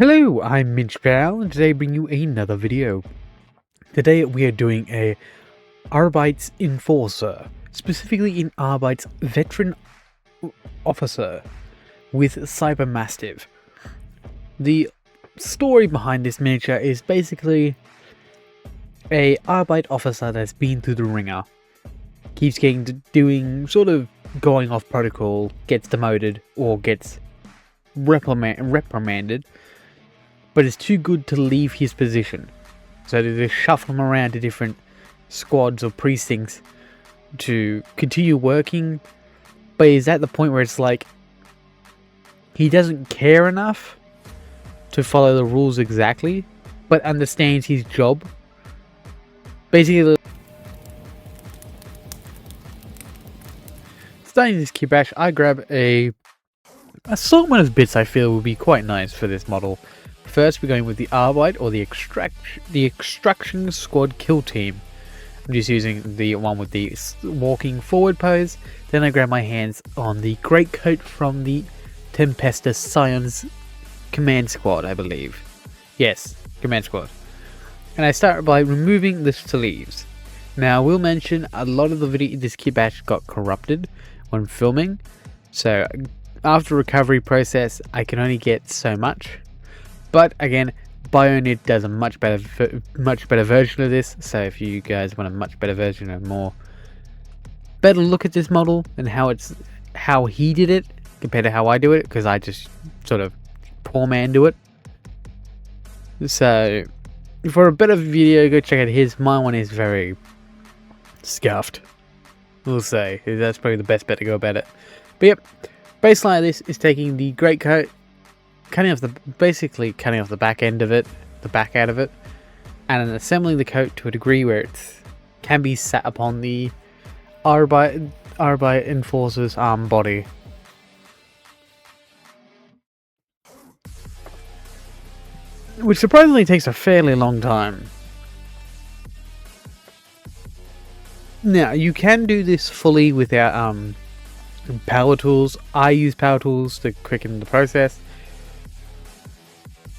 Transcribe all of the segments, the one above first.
Hello, I'm Minch Pal, and today I bring you another video. Today we are doing a Arbite's Enforcer, specifically in Arbite's Veteran Officer with Cyber Mastiff. The story behind this miniature is basically a Arbite officer that's been through the ringer, keeps getting to doing sort of going off protocol, gets demoted or gets reprimanded, but is too good to leave his position. So they just shuffle him around to different squads or precincts to continue working, but he's at the point where it's like he doesn't care enough to follow the rules exactly, but understands his job. Basically, starting this Kitbash, I grab a assortment of bits I feel would be quite nice for this model. First, we're going with the Arbite or the Extraction Squad Kill Team. I'm just using the one with the walking forward pose. Then I grab my hands on the Great Coat from the Tempestus Scions Command Squad, I believe. Yes, Command Squad. And I start by removing the sleeves. Now, I will mention a lot of the video, this Kitbash got corrupted when filming. So, after recovery process, I can only get so much. But again, Bionid does a much better version of this. So if you guys want a much better version, a better look at this model and how he did it compared to how I do it, because I just sort of poor man do it. So for a better video, go check out his. My one is very scuffed, we'll say. That's probably the best bet to go about it. But yep, baseline of this is taking the Great Coat, basically cutting off the back end of it, the back out of it, and then assembling the coat to a degree where it can be sat upon the Arbite Enforcer's arm body. Which surprisingly takes a fairly long time. Now, you can do this fully without power tools. I use power tools to quicken the process.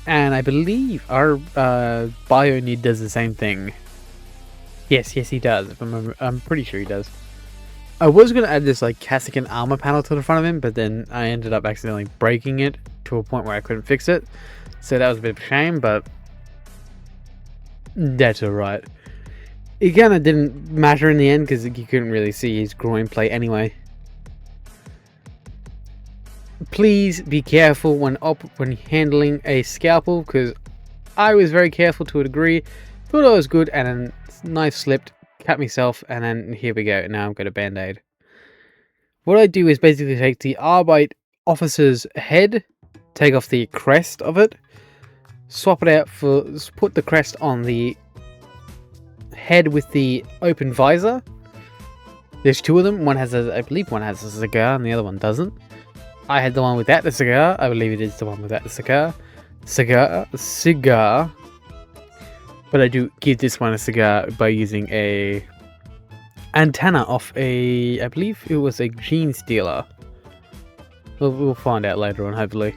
And I believe our Bionid does the same thing. Yes, he does. I'm pretty sure he does. I was going to add this like Cassican armor panel to the front of him, but then I ended up accidentally breaking it to a point where I couldn't fix it. So that was a bit of a shame, but that's alright. It kind of didn't matter in the end because you couldn't really see his groin plate anyway. Please be careful when handling a scalpel, because I was very careful to a degree. Thought I was good, and then knife slipped, cut myself, and then here we go. Now I've got a band-aid. What I do is basically take the Arbite officer's head, take off the crest of it, swap it out put the crest on the head with the open visor. There's two of them. I believe one has a cigar, and the other one doesn't. I had the one without the cigar. I believe it is the one without the cigar. Cigar. But I do give this one a cigar by using a antenna off I believe it was a gene stealer. We'll find out later on, hopefully.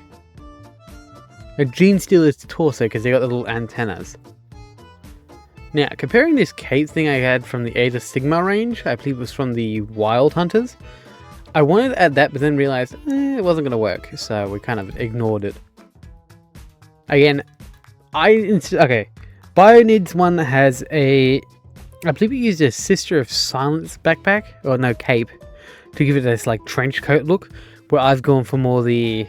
A gene stealer's torso, because they got the little antennas. Now, comparing this cape thing I had from the Ada Sigma range, I believe it was from the Wild Hunters. I wanted to add that, but then realized it wasn't going to work, so we kind of ignored it. Again, Bionid's one has I believe we used a Sister of Silence backpack, or no, cape, to give it this like trench coat look, where I've gone for more the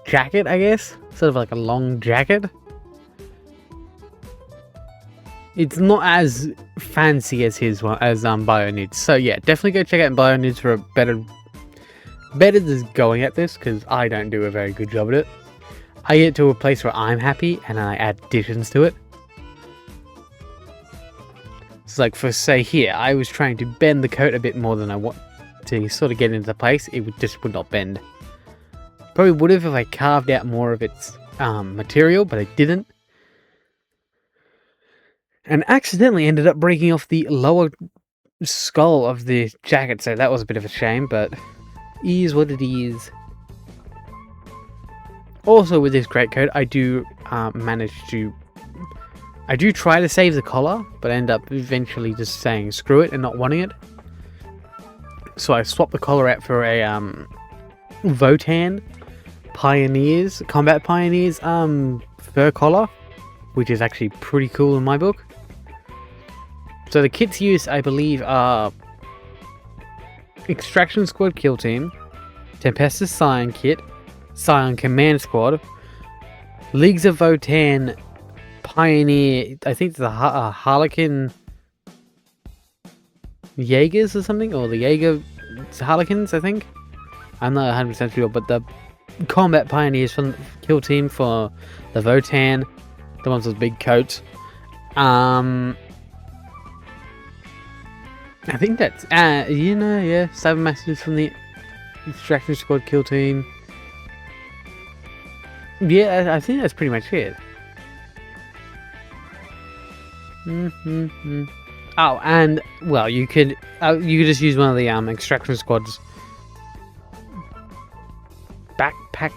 jacket, I guess, sort of like a long jacket. It's not as fancy as his one, as Bionid. So yeah, definitely go check out Bionid for a better than going at this, because I don't do a very good job at it. I get to a place where I'm happy, and then I add additions to it. It's like, for say here, I was trying to bend the coat a bit more than I want to sort of get into place. It would not bend. Probably would have if I carved out more of its material, but I didn't. And accidentally ended up breaking off the lower skull of the jacket, so that was a bit of a shame, but is what it is. Also with this greatcoat, I do try to save the collar, but end up eventually just saying screw it and not wanting it. So I swapped the collar out for a Votan Combat Pioneers fur collar, which is actually pretty cool in my book. So the kits used, I believe, are Extraction Squad Kill Team, Tempestus Scion Kit, Scion Command Squad, Leagues of Votan Pioneer, I think the Harlequin Jaegers or something, or the Jaeger Harlequins, I think. I'm not 100% sure, but the Combat Pioneers from the Kill Team for the Votan, the ones with big coats. I think that's, yeah, Cybermasters from the Extraction Squad Kill Team. Yeah, I think that's pretty much it. Oh, and well, you could just use one of the Extraction Squad's backpack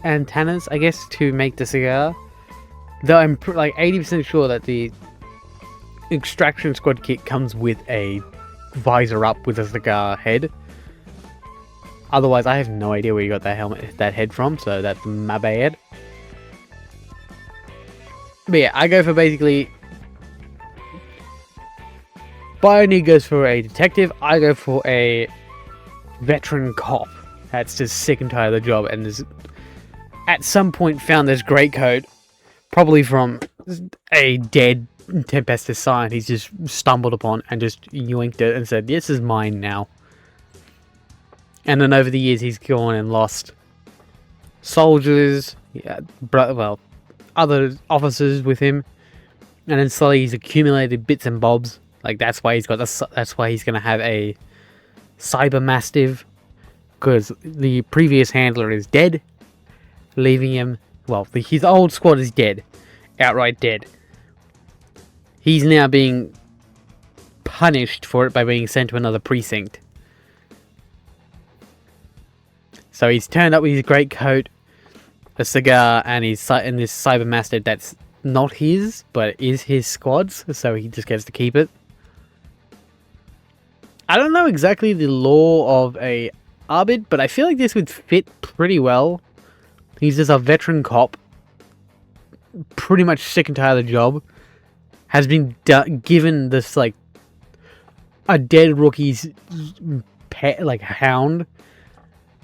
antennas, I guess, to make the cigar. Though I'm like 80% sure that the Extraction Squad kit comes with a visor up with a cigar head. Otherwise, I have no idea where you got that head from, so that's my bad. But yeah, I go for basically... Bionid goes for a detective, I go for a veteran cop that's just sick and tired of the job and has at some point found this greatcoat, probably from a dead Tempestus Scion he's just stumbled upon and just yoinked it and said, this is mine now. And then over the years he's gone and lost soldiers, other officers with him, and then slowly he's accumulated bits and bobs. Like that's why he's gonna have a cyber mastiff, because the previous handler is dead, leaving him. Well, his old squad is dead, outright dead. He's now being punished for it by being sent to another precinct. So he's turned up with his greatcoat, a cigar, and this cyber mastiff that's not his, but is his squad's. So he just gets to keep it. I don't know exactly the lore of a Arbite, but I feel like this would fit pretty well. He's just a veteran cop, pretty much sick and tired of the job, has been given this like a dead rookie's pet, like hound,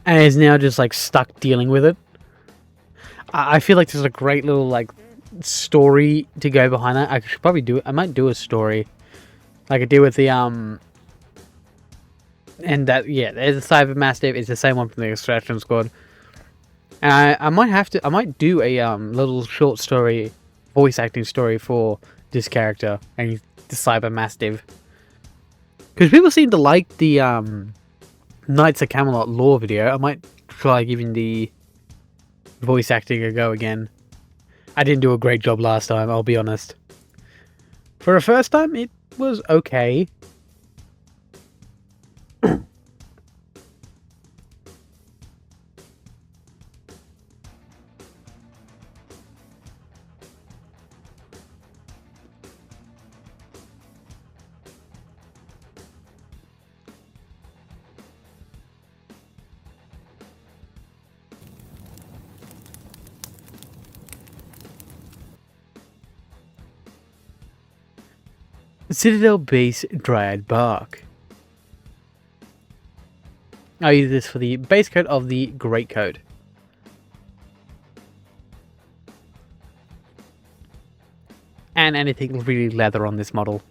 and is now just like stuck dealing with it. I feel like there's a great little like story to go behind that. I should probably do it. I might do a story like I did with the and that, yeah, there's a cyber mastiff. It's the same one from the Extraction Squad. And I might do a little short story, voice acting story for this character and the cyber mastiff, because people seem to like the Knights of Camelot lore video. I might try giving the voice acting a go again. I didn't do a great job last time, I'll be honest. For a first time, it was okay. Citadel Base Dryad Bark. I use this for the base coat of the greatcoat. And anything really leather on this model.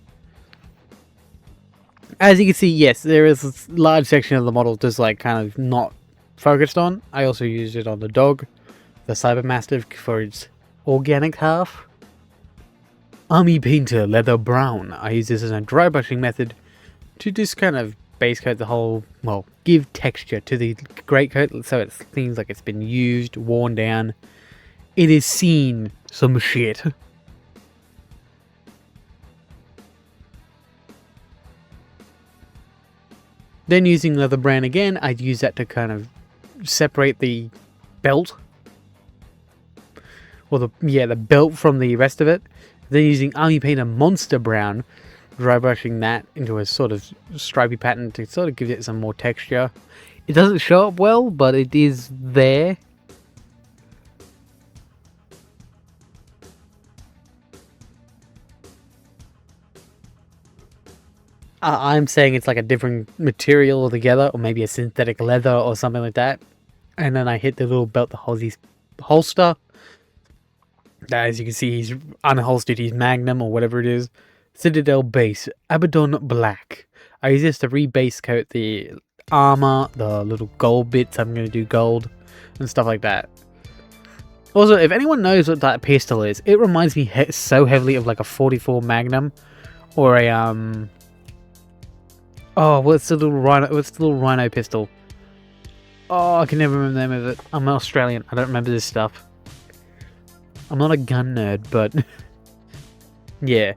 As you can see, yes, there is a large section of the model just like kind of not focused on. I also used it on the dog, the Cyber Mastiff, for its organic half. Army Painter Leather Brown. I use this as a dry brushing method to just kind of base coat the whole, well, give texture to the greatcoat so it seems like it's been used, worn down. It has seen some shit. Then using Leather Brown again, I'd use that to kind of separate the belt or the belt from the rest of it. Then using Army Painter Monster Brown, dry brushing that into a sort of stripy pattern to sort of give it some more texture. It doesn't show up well, but it is there. I'm saying it's like a different material altogether, or maybe a synthetic leather or something like that. And then I hit the little belt that holds his holster. As you can see, he's unholstered his Magnum or whatever it is. Citadel Base, Abaddon Black. I use this to rebase coat the armor, the little gold bits. I'm going to do gold and stuff like that. Also, if anyone knows what that pistol is, it reminds me so heavily of like a 44 Magnum or a oh, what's the little rhino pistol? Oh, I can never remember the name of it. I'm Australian. I don't remember this stuff. I'm not a gun nerd, but yeah.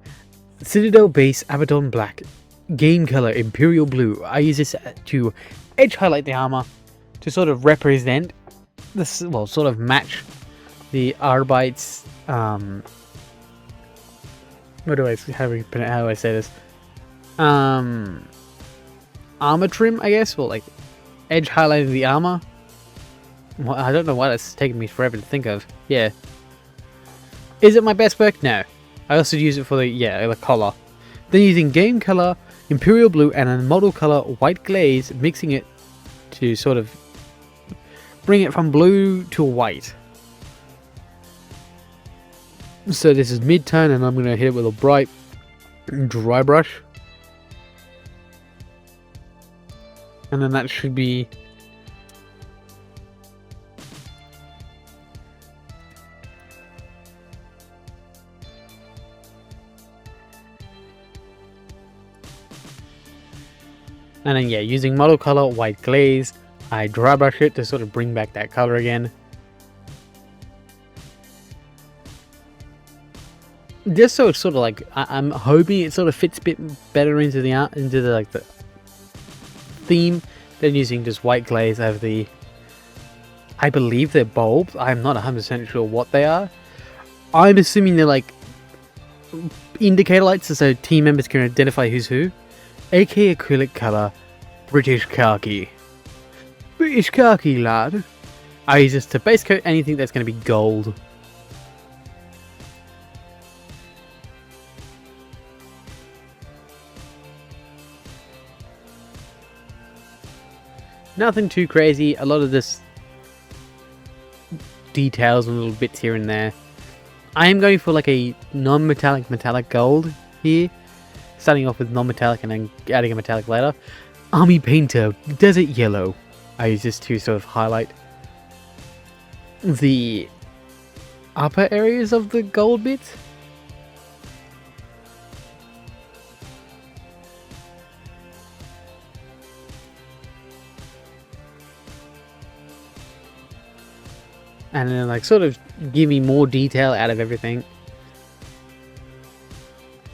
Citadel Base, Abaddon Black. Game color, Imperial Blue. I use this to edge highlight the armor to sort of represent this, well, sort of match the Arbite's how do I say this? Armor trim, I guess, or like edge highlighting the armor. Well, I don't know why that's taken me forever to think of. Yeah. Is it my best work? No. I also use it for the collar. Then using game color, Imperial Blue, and a model color, White Glaze, mixing it to sort of bring it from blue to white. So this is mid-tone, and I'm going to hit it with a bright dry brush. And then that should be... And then, yeah, using model color, White Glaze, I dry brush it to sort of bring back that color again. Just so it's sort of like, I'm hoping it sort of fits a bit better into the like the theme than using just White Glaze over the... I believe they're bulbs. I'm not 100% sure what they are. I'm assuming they're like indicator lights so team members can identify who's who. AK acrylic colour, British khaki. British khaki, lad. I use this to base coat anything that's going to be gold. Nothing too crazy, a lot of this details and little bits here and there. I am going for like a non-metallic metallic gold here. Starting off with non-metallic and then adding a metallic later. Army Painter, Desert Yellow. I use this to sort of highlight the upper areas of the gold bits. And then like sort of give me more detail out of everything.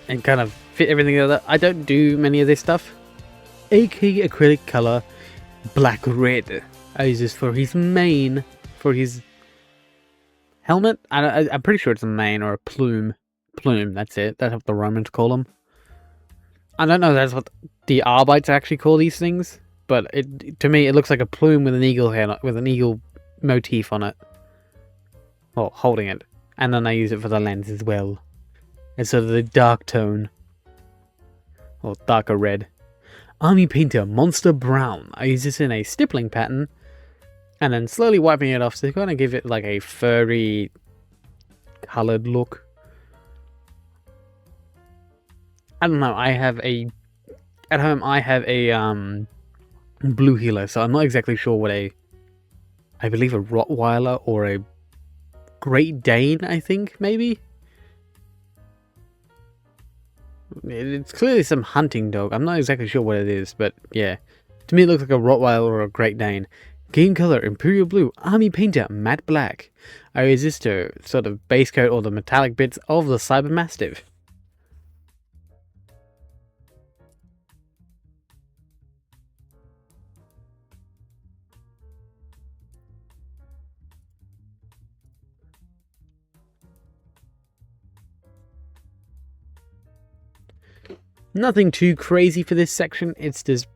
And kind of fit everything together. I don't do many of this stuff. AK acrylic color, black red. I use this for his mane, for his helmet. I'm pretty sure it's a mane or a plume. Plume, that's it. That's what the Romans call them. I don't know if that's what the Arbites actually call these things, but to me it looks like a plume with an eagle head, with an eagle motif on it. Well, holding it. And then I use it for the lens as well. It's sort of the dark tone. Or darker red. Army Painter Monster Brown. I use this in a stippling pattern. And then slowly wiping it off to kind of give it like a furry coloured look. I don't know, at home I have a blue heeler, so I'm not exactly sure what I believe a Rottweiler or a Great Dane, I think, maybe? It's clearly some hunting dog. I'm not exactly sure what it is, but yeah. To me it looks like a Rottweiler or a Great Dane. Game color, Imperial Blue, Army Painter, Matte Black. I use this to sort of base coat all the metallic bits of the Cyber Mastiff. Nothing too crazy for this section, it's just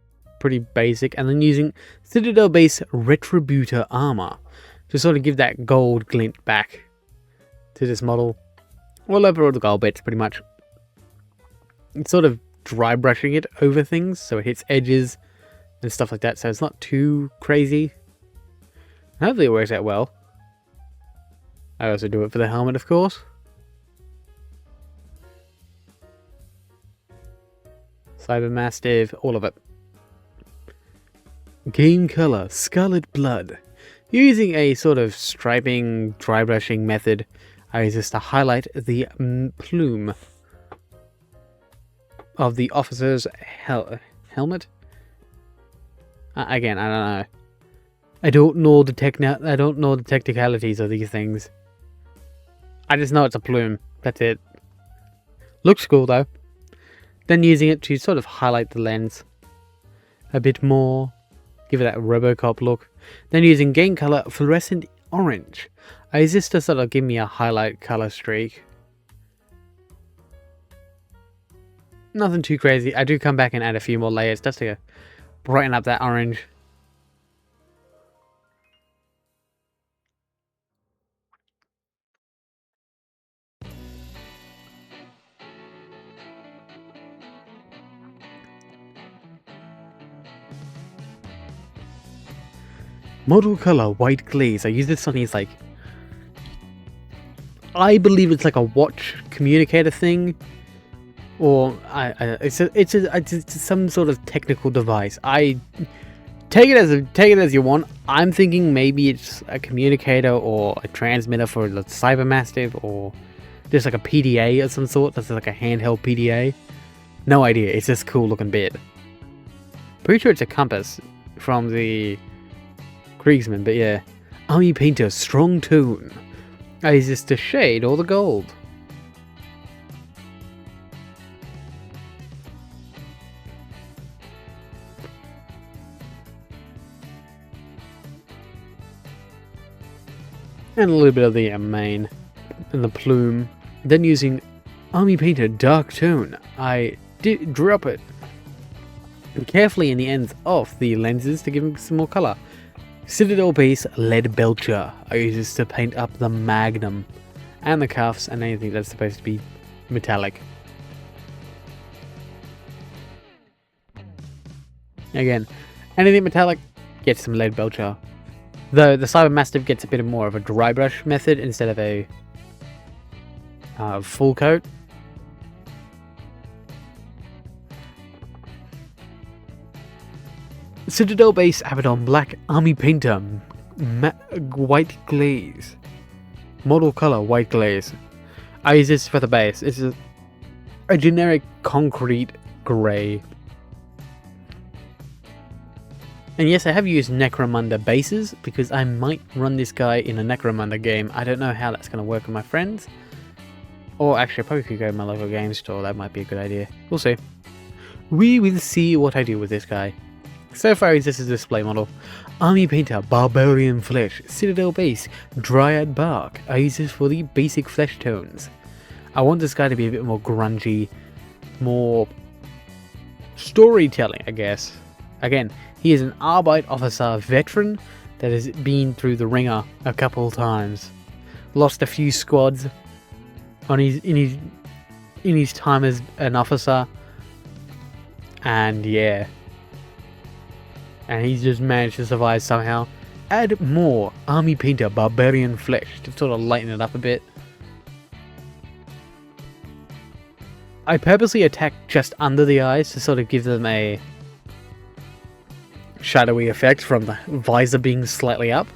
pretty basic. And then using Citadel base Retributor armor to sort of give that gold glint back to this model. All over all the gold bits, pretty much. It's sort of dry brushing it over things, so it hits edges and stuff like that, so it's not too crazy. Hopefully it works out well. I also do it for the helmet, of course. Cyber Mastiff, all of it. Game color, Scarlet Blood. Using a sort of striping, dry brushing method, I use this to highlight the plume of the officer's helmet. Again, I don't know. I don't know the technicalities of these things. I just know it's a plume. That's it. Looks cool though. Then using it to sort of highlight the lens a bit more, give it that RoboCop look. Then using game color Fluorescent Orange. I use this to sort of give me a highlight color streak. Nothing too crazy. I do come back and add a few more layers just to brighten up that orange. Model color White Glaze. I use this on these, like, I believe it's like a watch communicator thing, or it's some sort of technical device. I take it as you want. I'm thinking maybe it's a communicator or a transmitter for the Cyber Mastiff, or just like a PDA of some sort. That's like a handheld PDA. No idea. It's just a cool looking bit. Pretty sure it's a compass from the Kriegsman, but yeah. Army Painter Strong Tone. I use this to shade all the gold. And a little bit of the mane and the plume. Then using Army Painter Dark Tone, I did drop it carefully in the ends of the lenses to give them some more colour. Citadel base Lead Belcher. I use this to paint up the magnum and the cuffs and anything that's supposed to be metallic. Again, anything metallic gets some Lead Belcher. Though the Cyber Mastiff gets a bit more of a dry brush method instead of a full coat. Citadel base Abaddon Black Army Painter White Glaze. Model color White Glaze. I use this for the base. It's a generic concrete grey. And yes, I have used Necromunda bases because I might run this guy in a Necromunda game. I don't know how that's going to work with my friends. Or actually, I probably could go to my local game store. That might be a good idea. We'll see. We will see what I do with this guy. So far, this is a display model. Army Painter Barbarian Flesh. Citadel base Dryad Bark. I use this for the basic flesh tones. I want this guy to be a bit more grungy, more storytelling, I guess. Again, he is an Arbite Officer veteran that has been through the ringer a couple times. Lost a few squads on in his time as an officer, and yeah. And he's just managed to survive somehow. Add more Army Painter Barbarian Flesh to sort of lighten it up a bit. I purposely attack just under the eyes to sort of give them a shadowy effect from the visor being slightly up.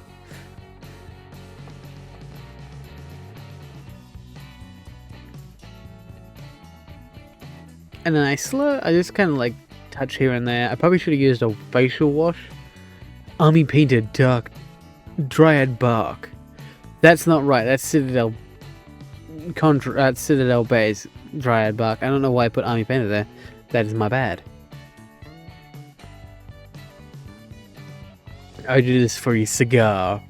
And then I just kind of like touch here and there. I probably should have used a facial wash. Army Painted Dark Dryad Bark. That's not right. That's Citadel Base Dryad Bark. I don't know why I put Army Painted there. That is my bad. I do this for a cigar,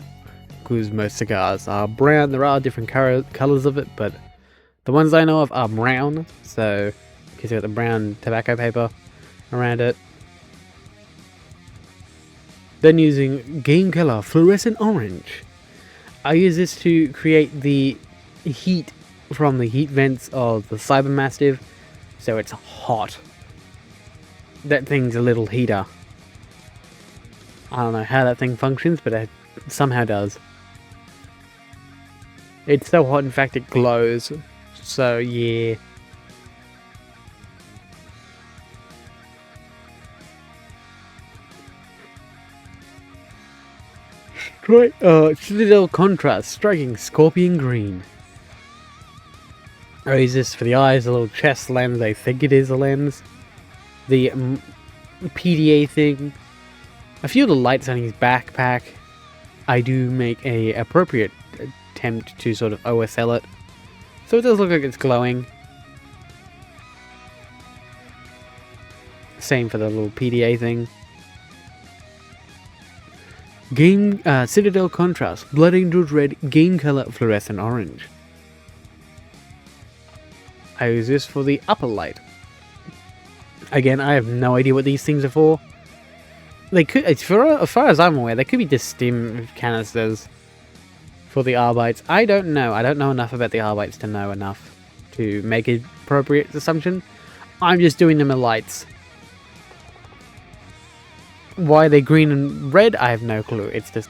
because most cigars are brown. There are different colors of it, but the ones I know of are brown, so because you've got the brown tobacco paper around it. Then using Game Killer Fluorescent Orange. I use this to create the heat from the heat vents of the Cyber Mastiff, so it's hot. That thing's a little heater. I don't know how that thing functions, but it somehow does. It's so hot, in fact, it glows. So, yeah. Citadel Contrast, striking Scorpion Green. I use this for the eyes, the little chest lens, I think it is a lens. The PDA thing. A few of the lights on his backpack. I do make a appropriate attempt to sort of OSL it. So it does look like it's glowing. Same for the little PDA thing. Citadel Contrast, Blood Angels Red, Game Color Fluorescent Orange. I use this for the upper light. Again, I have no idea what these things are for. They could, as far as I'm aware, they could be just stim canisters for the Arbites. I don't know. I don't know enough about the Arbites to know enough to make an appropriate assumption. I'm just doing them as lights. Why they're green and red, I have no clue. It's just...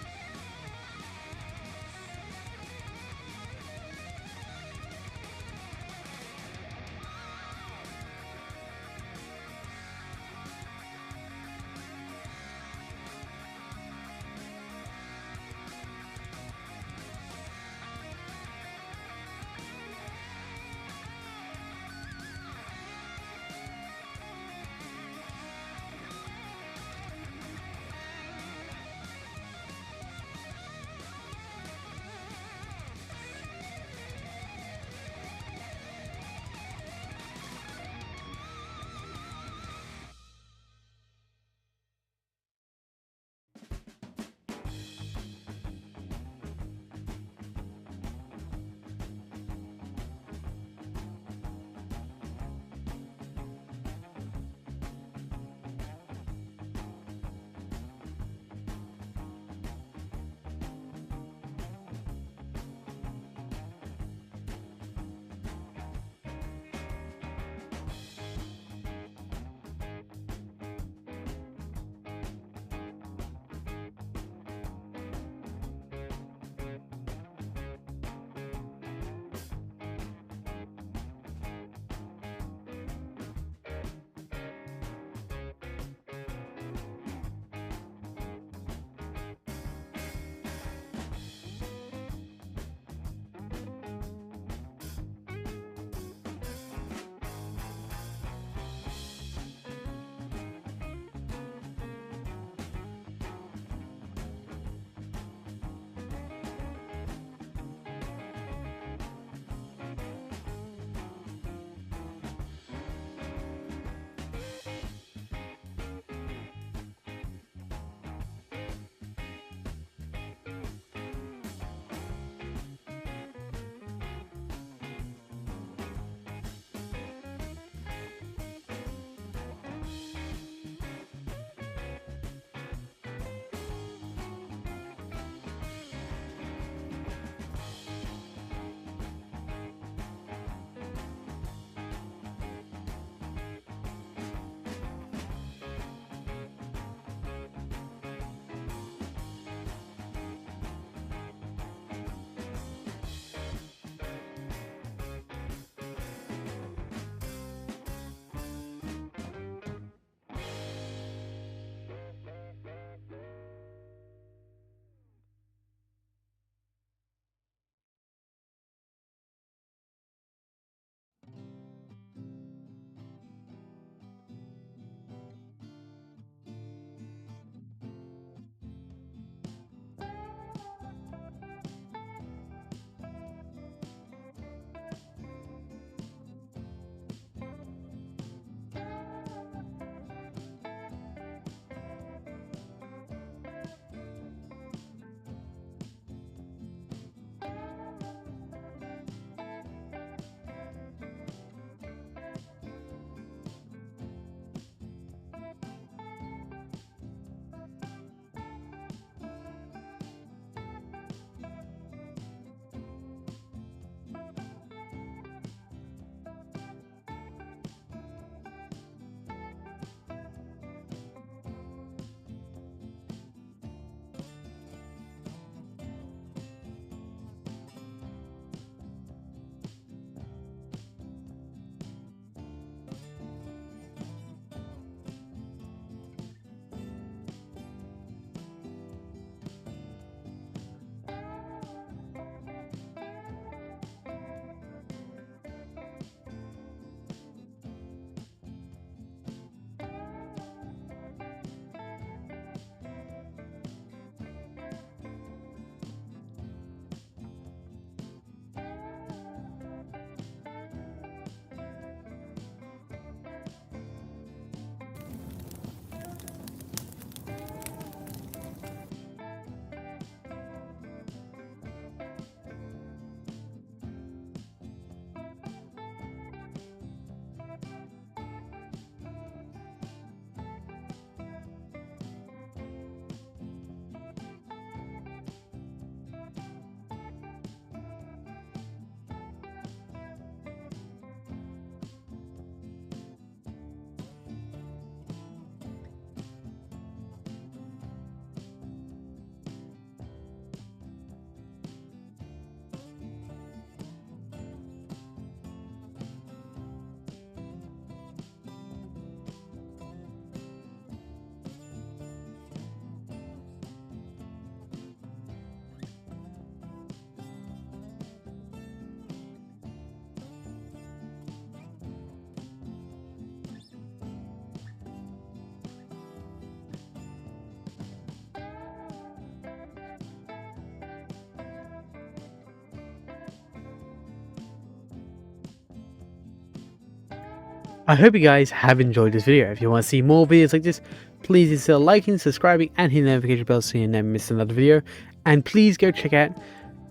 I hope you guys have enjoyed this video. If you want to see more videos like this, please consider liking, subscribing, and hitting the notification bell so you never miss another video. And please go check out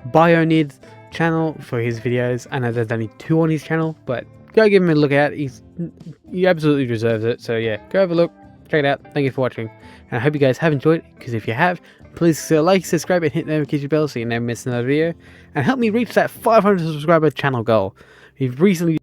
Bionid's channel for his videos. I know there's only 2 on his channel, but go give him a look at. He absolutely deserves it. So yeah, go have a look, check it out. Thank you for watching, and I hope you guys have enjoyed it. Because if you have, please consider like, subscribe, and hit the notification bell so you never miss another video. And help me reach that 500 subscriber channel goal. We've recently